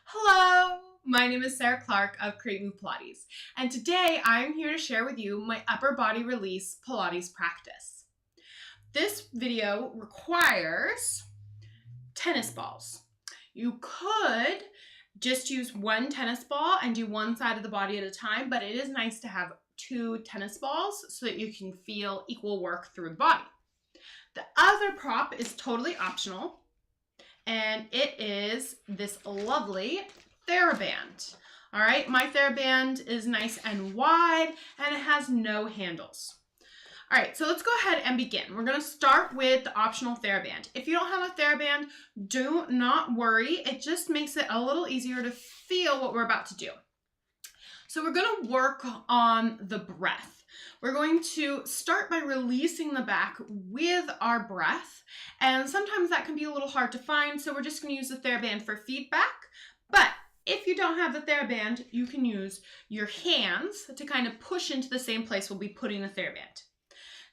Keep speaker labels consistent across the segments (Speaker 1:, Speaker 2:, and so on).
Speaker 1: Hello, my name is Sarah Clark of Create Move Pilates, and today I'm here to share with you my upper body release Pilates practice. This video requires tennis balls. You could just use one tennis ball and do one side of the body at a time, but it is nice to have two tennis balls so that you can feel equal work through the body. The other prop is totally optional, and it is this lovely Theraband. All right, my Theraband is nice and wide, and it has no handles. All right, so let's go ahead and begin. We're gonna start with the optional Theraband. If you don't have a Theraband, do not worry. It just makes it a little easier to feel what we're about to do. So we're gonna work on the breath. We're going to start by releasing the back with our breath, and sometimes that can be a little hard to find, so we're just going to use the Theraband for feedback. But if you don't have the Theraband, you can use your hands to kind of push into the same place we'll be putting the Theraband.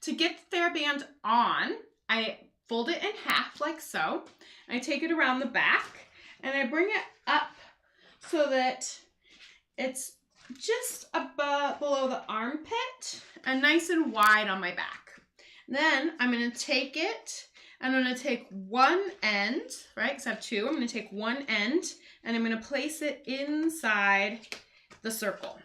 Speaker 1: To get the Theraband on, I fold it in half like so. I take it around the back, and I bring it up so that it's just above below the armpit and nice and wide on my back. Then I'm going to take it, and I'm going to take one end, right, because I have two. I'm going to take one end, and I'm going to place it inside the circle.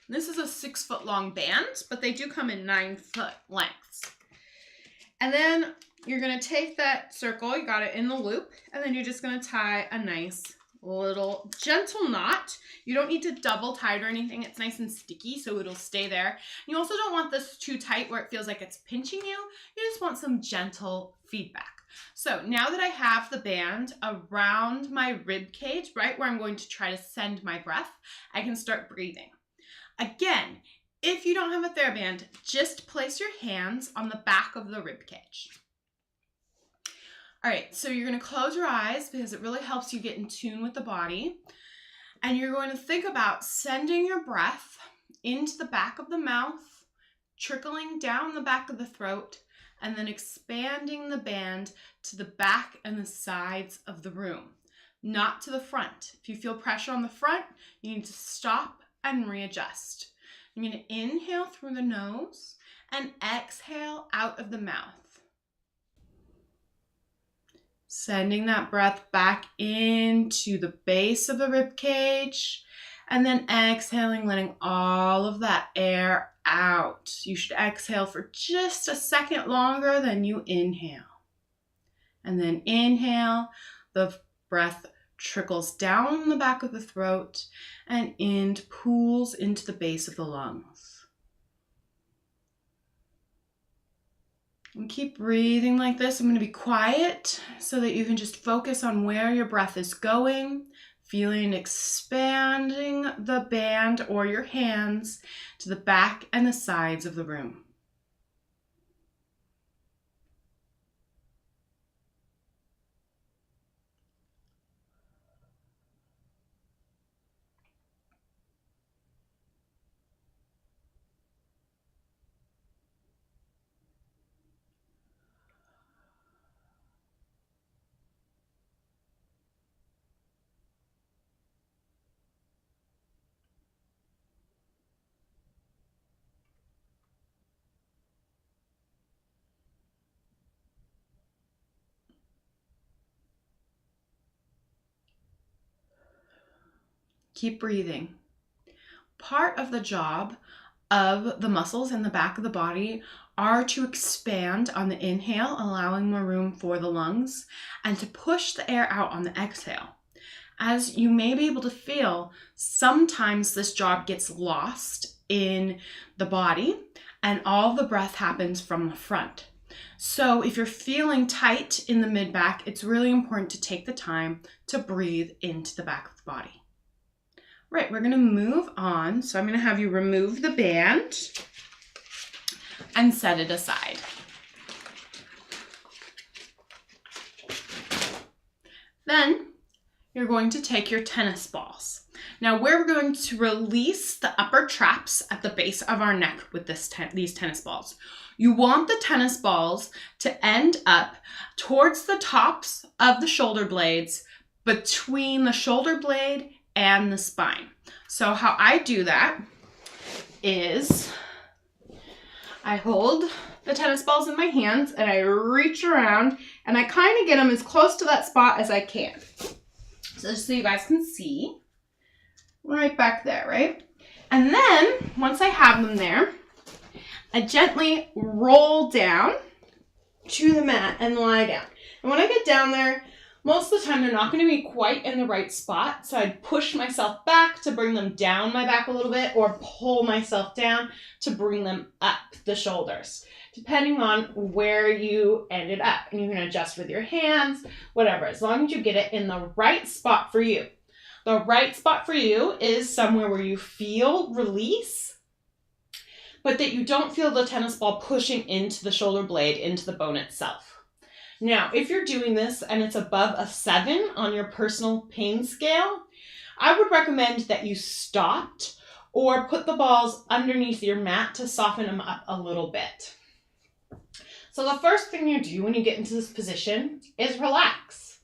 Speaker 1: This is a 6-foot long band, but they do come in 9-foot lengths. And then you're going to take that circle, you got it in the loop, and then you're just going to tie a nice little gentle knot. You don't need to double tie it or anything. It's nice and sticky, so it'll stay there. You also don't want this too tight where it feels like it's pinching you. You just want some gentle feedback. So now that I have the band around my rib cage, right where I'm going to try to send my breath, I can start breathing. Again, if you don't have a Theraband, just place your hands on the back of the rib cage. All right, so you're going to close your eyes because it really helps you get in tune with the body. And you're going to think about sending your breath into the back of the mouth, trickling down the back of the throat, and then expanding the band to the back and the sides of the room, not to the front. If you feel pressure on the front, you need to stop and readjust. You're going to inhale through the nose and exhale out of the mouth. Sending that breath back into the base of the rib cage, and then exhaling, letting all of that air out. You should exhale for just a second longer than you inhale. And then inhale, the breath trickles down the back of the throat and pools into the base of the lungs. And keep breathing like this. I'm going to be quiet so that you can just focus on where your breath is going, feeling expanding the band or your hands to the back and the sides of the room. Keep breathing. Part of the job of the muscles in the back of the body are to expand on the inhale, allowing more room for the lungs, and to push the air out on the exhale. As you may be able to feel, sometimes this job gets lost in the body and all the breath happens from the front. So if you're feeling tight in the mid-back, it's really important to take the time to breathe into the back of the body. Right, we're going to move on. So I'm going to have you remove the band and set it aside. Then you're going to take your tennis balls. Now we're going to release the upper traps at the base of our neck with these tennis balls. You want the tennis balls to end up towards the tops of the shoulder blades, between the shoulder blade and the spine. So how I do that is I hold the tennis balls in my hands and I reach around and I kind of get them as close to that spot as I can. So just so you guys can see, right back there, right? And then once I have them there, I gently roll down to the mat and lie down. And when I get down there, most of the time they're not going to be quite in the right spot. So I'd push myself back to bring them down my back a little bit, or pull myself down to bring them up the shoulders, depending on where you ended up. And you can adjust with your hands, whatever, as long as you get it in the right spot for you. The right spot for you is somewhere where you feel release, but that you don't feel the tennis ball pushing into the shoulder blade, into the bone itself. Now, if you're doing this and it's above a 7 on your personal pain scale, I would recommend that you stopped or put the balls underneath your mat to soften them up a little bit. So the first thing you do when you get into this position is relax.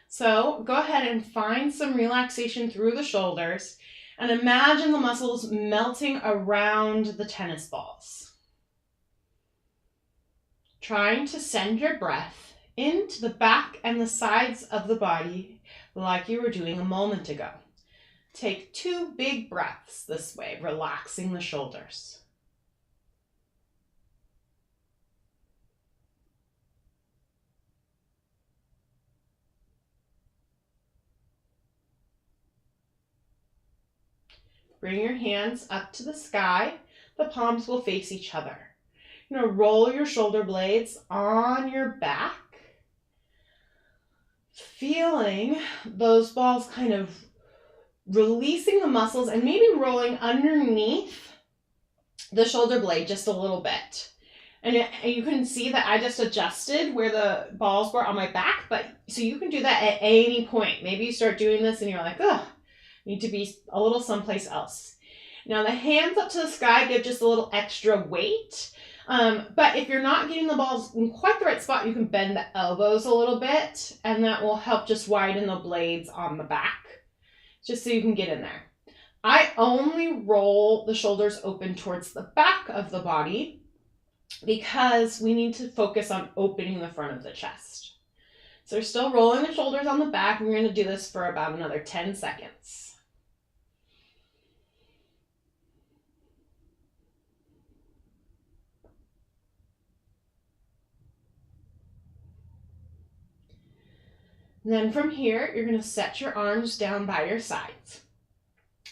Speaker 1: So go ahead and find some relaxation through the shoulders and imagine the muscles melting around the tennis balls. Trying to send your breath into the back and the sides of the body like you were doing a moment ago. Take 2 big breaths this way, relaxing the shoulders. Bring your hands up to the sky. The palms will face each other. You're going to roll your shoulder blades on your back, feeling those balls kind of releasing the muscles and maybe rolling underneath the shoulder blade just a little bit. And you can see that I just adjusted where the balls were on my back, but so you can do that at any point. Maybe you start doing this and you're like, oh, need to be a little someplace else. Now the hands up to the sky give just a little extra weight. But if you're not getting the balls in quite the right spot, you can bend the elbows a little bit, and that will help just widen the blades on the back, just so you can get in there. I only roll the shoulders open towards the back of the body because we need to focus on opening the front of the chest. So we're still rolling the shoulders on the back, and we're going to do this for about another 10 seconds. And then from here, you're going to set your arms down by your sides.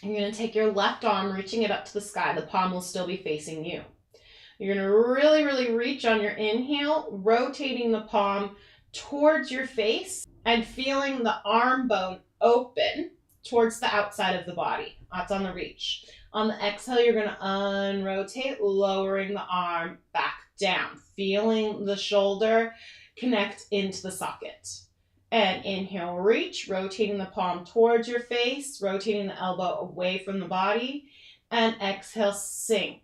Speaker 1: You're going to take your left arm, reaching it up to the sky. The palm will still be facing you. You're going to really, really reach on your inhale, rotating the palm towards your face and feeling the arm bone open towards the outside of the body. That's on the reach. On the exhale, you're going to unrotate, lowering the arm back down, feeling the shoulder connect into the socket. And inhale, reach, rotating the palm towards your face, rotating the elbow away from the body. And exhale, sink,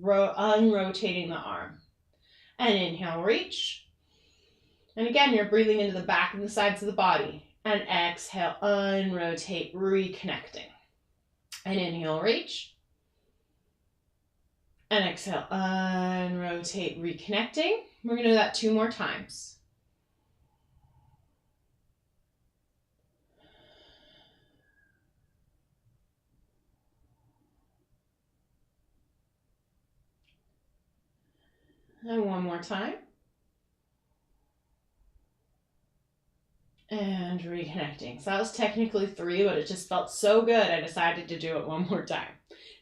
Speaker 1: unrotating the arm. And inhale, reach. And again, you're breathing into the back and the sides of the body. And exhale, unrotate, reconnecting. And inhale, reach. And exhale, unrotate, reconnecting. We're going to do that 2 more times. And 1 more time. And reconnecting. So that was technically 3, but it just felt so good, I decided to do it 1 more time.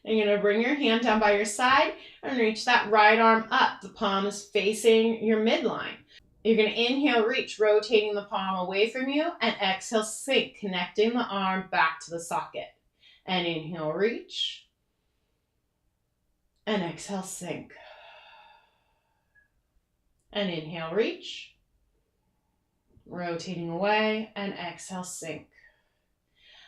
Speaker 1: And you're going to bring your hand down by your side and reach that right arm up. The palm is facing your midline. You're going to inhale, reach, rotating the palm away from you, and exhale, sink, connecting the arm back to the socket. And inhale, reach, and exhale, sink. And inhale, reach, rotating away, and exhale, sink.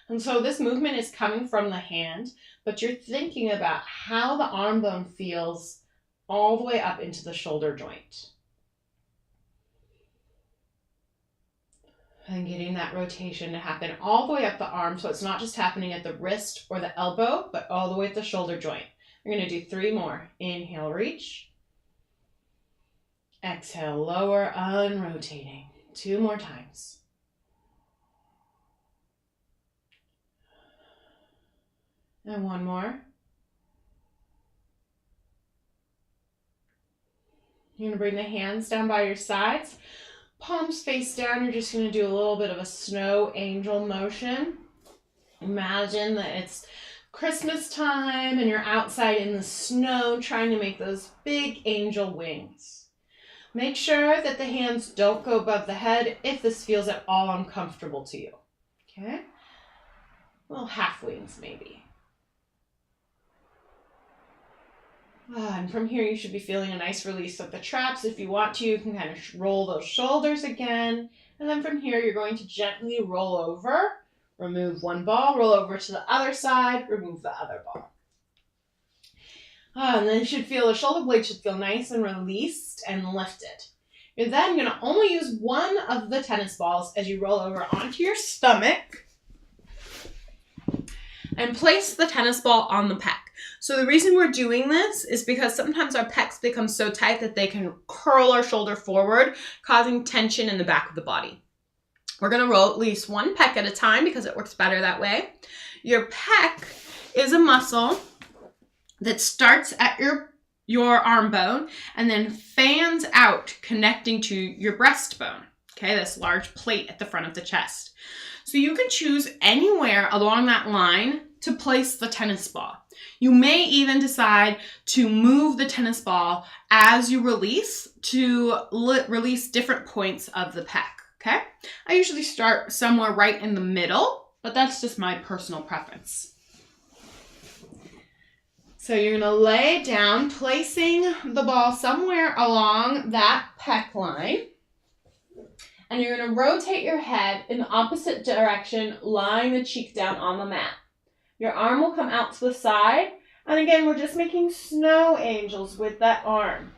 Speaker 1: And so this movement is coming from the hand, but you're thinking about how the arm bone feels all the way up into the shoulder joint. And getting that rotation to happen all the way up the arm, so it's not just happening at the wrist or the elbow, but all the way at the shoulder joint. We're going to do 3 more. Inhale, reach. Exhale, lower, unrotating. 2 more times. And 1 more. You're going to bring the hands down by your sides. Palms face down. You're just going to do a little bit of a snow angel motion. Imagine that it's Christmas time and you're outside in the snow trying to make those big angel wings. Make sure that the hands don't go above the head if this feels at all uncomfortable to you. Okay? Little half wings maybe. And from here, you should be feeling a nice release of the traps. If you want to, you can kind of roll those shoulders again. And then from here, you're going to gently roll over, remove one ball, roll over to the other side, remove the other ball. And then you should feel the shoulder blade should feel nice and released and lifted. You're then going to only use one of the tennis balls as you roll over onto your stomach and place the tennis ball on the pec. So the reason we're doing this is because sometimes our pecs become so tight that they can curl our shoulder forward, causing tension in the back of the body. We're going to roll at least 1 pec at a time because it works better that way. Your pec is a muscle that starts at your arm bone and then fans out, connecting to your breastbone. Okay, this large plate at the front of the chest. So you can choose anywhere along that line to place the tennis ball. You may even decide to move the tennis ball as you release to release different points of the pec, okay? I usually start somewhere right in the middle, but that's just my personal preference. So you're gonna lay down, placing the ball somewhere along that pec line. And you're gonna rotate your head in the opposite direction, lying the cheek down on the mat. Your arm will come out to the side. And again, we're just making snow angels with that arm.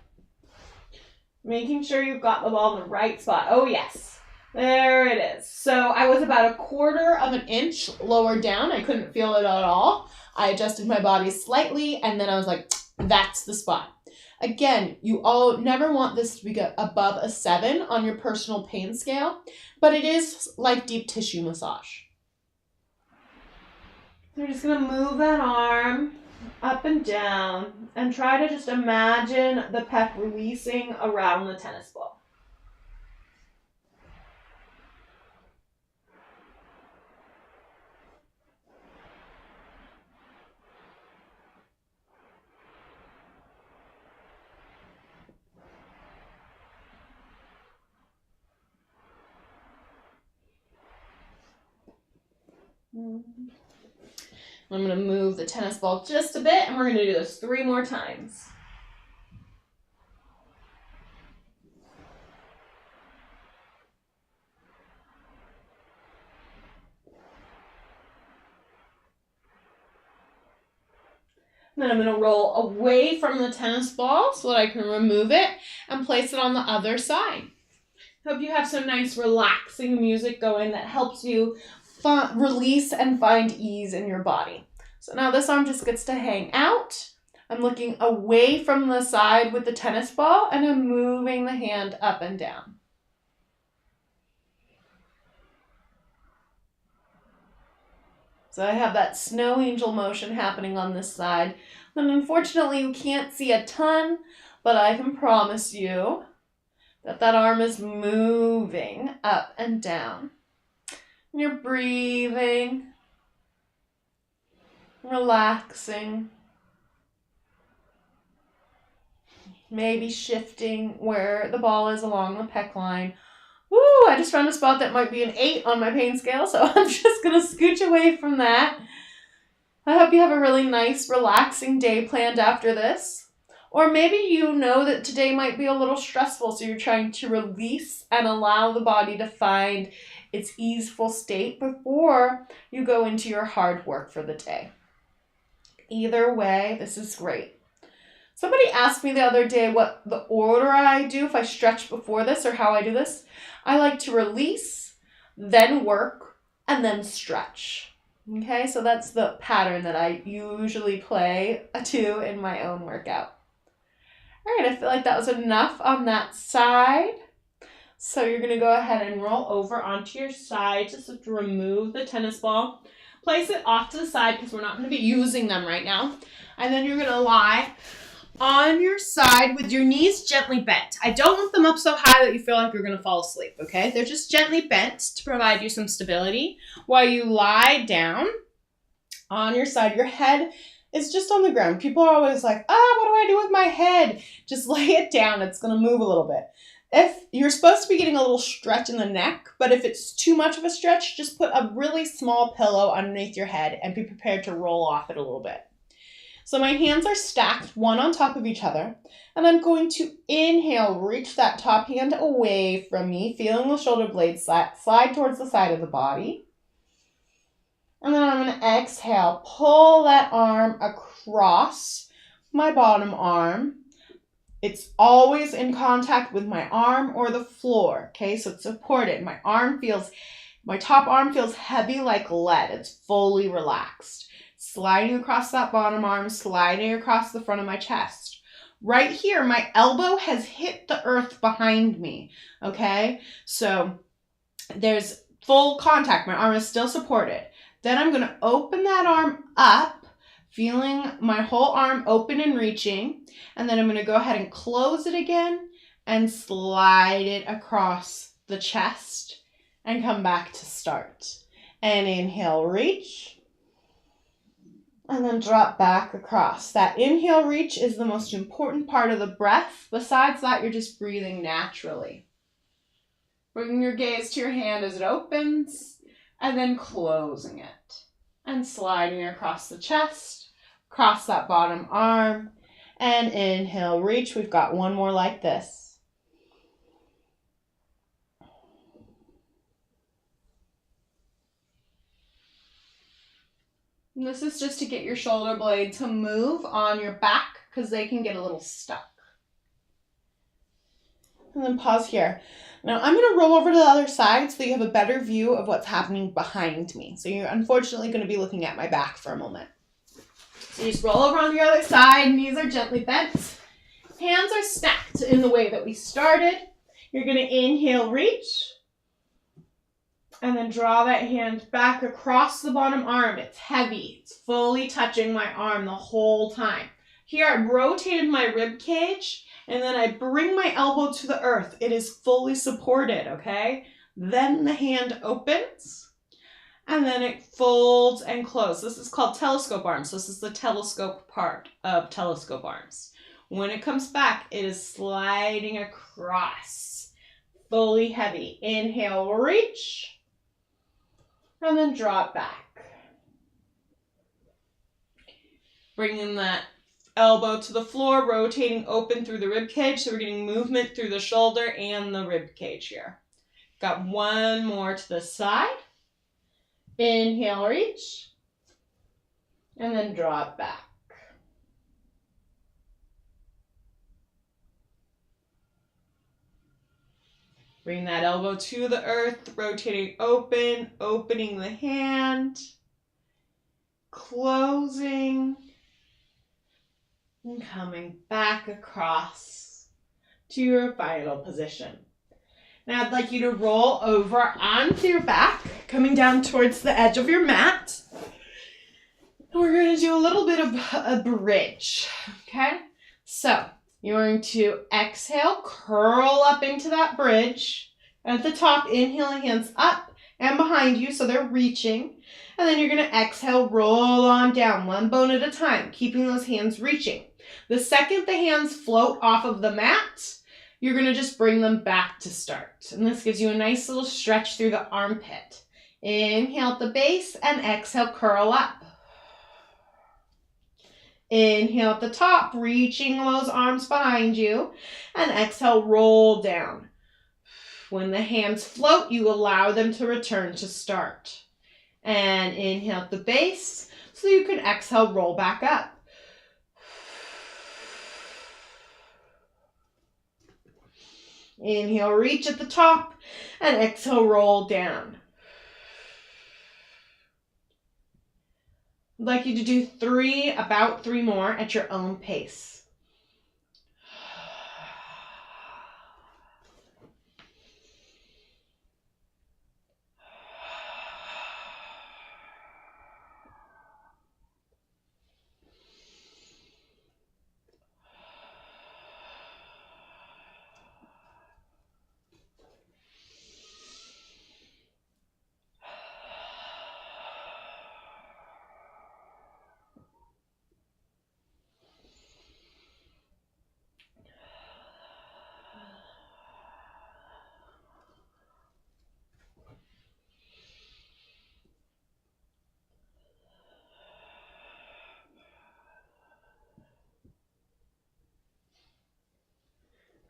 Speaker 1: Making sure you've got the ball in the right spot. Oh yes, there it is. So I was about 1/4 of an inch lower down. I couldn't feel it at all. I adjusted my body slightly and then I was like, that's the spot. Again, you all never want this to be above a 7 on your personal pain scale, but it is like deep tissue massage. We're just going to move that arm up and down and try to just imagine the pec releasing around the tennis ball. I'm going to move the tennis ball just a bit, and we're going to do this 3 more times. Then I'm going to roll away from the tennis ball so that I can remove it and place it on the other side. Hope you have some nice relaxing music going that helps you release and find ease in your body. So now this arm just gets to hang out. I'm looking away from the side with the tennis ball and I'm moving the hand up and down. So I have that snow angel motion happening on this side. And unfortunately you can't see a ton, but I can promise you that that arm is moving up and down. And you're breathing, relaxing, maybe shifting where the ball is along the pec line. Woo, I just found a spot that might be an 8 on my pain scale, so I'm just going to scooch away from that. I hope you have a really nice, relaxing day planned after this. Or maybe you know that today might be a little stressful, so you're trying to release and allow the body to find its easeful state before you go into your hard work for the day. Either way, this is great. Somebody asked me the other day what the order I do if I stretch before this or how I do this. I like to release,
Speaker 2: then work, and then stretch. Okay, so that's the pattern that I usually play to in my own workout. All right, I feel like that was enough on that side. So you're going to go ahead and roll over onto your side. Just have to remove the tennis ball. Place it off to the side because we're not going to be using them right now. And then you're going to lie on your side with your knees gently bent. I don't want them up so high that you feel like you're going to fall asleep, okay? They're just gently bent to provide you some stability. While you lie down on your side, your head is just on the ground. People are always like, what do I do with my head? Just lay it down. It's going to move a little bit. If you're supposed to be getting a little stretch in the neck, but if it's too much of a stretch, just put a really small pillow underneath your head and be prepared to roll off it a little bit. So my hands are stacked one on top of each other, and I'm going to inhale, reach that top hand away from me, feeling the shoulder blades slide towards the side of the body. And then I'm going to exhale, pull that arm across my bottom arm. It's always in contact with my arm or the floor, okay? So it's supported. My top arm feels heavy like lead. It's fully relaxed. Sliding across that bottom arm, sliding across the front of my chest. Right here, my elbow has hit the earth behind me, okay? So there's full contact. My arm is still supported. Then I'm going to open that arm up, feeling my whole arm open and reaching. And then I'm going to go ahead and close it again and slide it across the chest and come back to start. And inhale, reach. And then drop back across. That inhale, reach is the most important part of the breath. Besides that, you're just breathing naturally. Bringing your gaze to your hand as it opens, and then closing it. And sliding across the chest, across that bottom arm, and inhale, reach. We've got one more like this. And this is just to get your shoulder blade to move on your back because they can get a little stuck. And then pause here. Now I'm going to roll over to the other side so that you have a better view of what's happening behind me. So you're unfortunately going to be looking at my back for a moment. So you just roll over on the other side, knees are gently bent. Hands are stacked in the way that we started. You're going to inhale, reach. And then draw that hand back across the bottom arm. It's heavy. It's fully touching my arm the whole time. Here I've rotated my rib cage, and then I bring my elbow to the earth. It is fully supported, okay? Then the hand opens, and then it folds and closes. This is called telescope arms. This is the telescope part of telescope arms. When it comes back, it is sliding across, fully heavy. Inhale, reach. And then drop back. Bringing that elbow to the floor, rotating open through the rib cage. So we're getting movement through the shoulder and the rib cage here. Got one more to the side. Inhale, reach. And then drop back. Bring that elbow to the earth, rotating open, opening the hand, closing, and coming back across to your final position. Now I'd like you to roll over onto your back, coming down towards the edge of your mat. And we're going to do a little bit of a bridge, okay? So you're going to exhale, curl up into that bridge. At the top, inhale, hands up and behind you so they're reaching. And then you're going to exhale, roll on down, one bone at a time, keeping those hands reaching. The second the hands float off of the mat, you're going to just bring them back to start. And this gives you a nice little stretch through the armpit. Inhale at the base and exhale, curl up. Inhale at the top, reaching those arms behind you, and exhale, roll down. When the hands float, you allow them to return to start. And inhale at the base, so you can exhale, roll back up. Inhale, reach at the top, and exhale, roll down.
Speaker 1: I'd like you to do about three more at your own pace.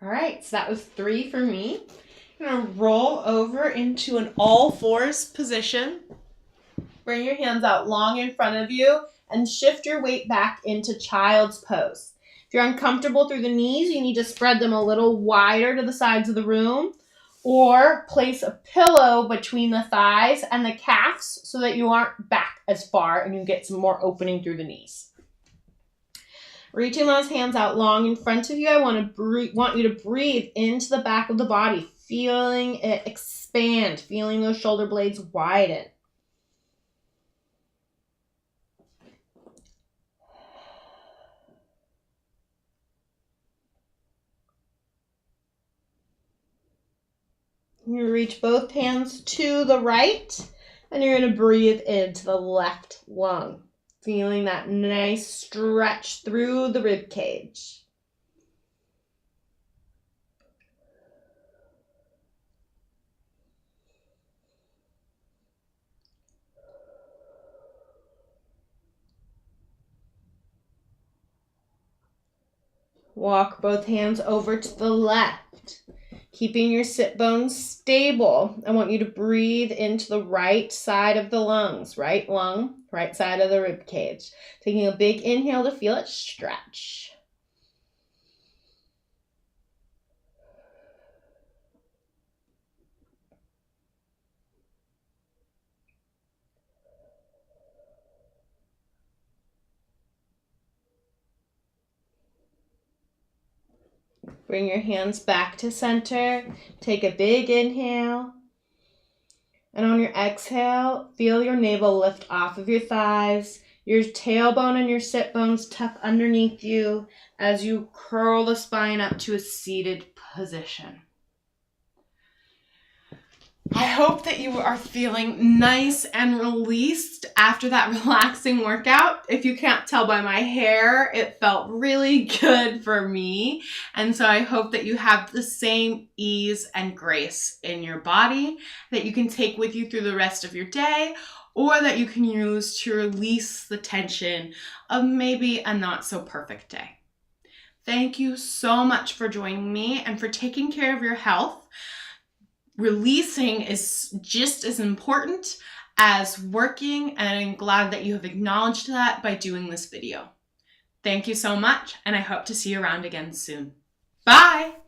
Speaker 1: All right, so that was 3 for me. I'm gonna roll over into an all fours position. Bring your hands out long in front of you and shift your weight back into child's pose. If you're uncomfortable through the knees, you need to spread them a little wider to the sides of the room, or place a pillow between the thighs and the calves so that you aren't back as far and you get some more opening through the knees. Reaching those hands out long in front of you, I want you to breathe into the back of the body, feeling it expand, feeling those shoulder blades widen. You reach both hands to the right, and you're going to breathe into the left lung, feeling that nice stretch through the rib cage. Walk both hands over to the left, keeping your sit bones stable. I want you to breathe into the right side of the lungs, right lung, right side of the rib cage. Taking a big inhale to feel it stretch. Bring your hands back to center. Take a big inhale. And on your exhale, feel your navel lift off of your thighs. Your tailbone and your sit bones tuck underneath you as you curl the spine up to a seated position. I hope that you are feeling nice and released after that relaxing workout. If you can't tell by my hair, it felt really good for me. And so I hope that you have the same ease and grace in your body that you can take with you through the rest of your day, or that you can use to release the tension of maybe a not so perfect day. Thank you so much for joining me and for taking care of your health. Releasing is just as important as working, and I'm glad that you have acknowledged that by doing this video. Thank you so much, and I hope to see you around again soon. Bye!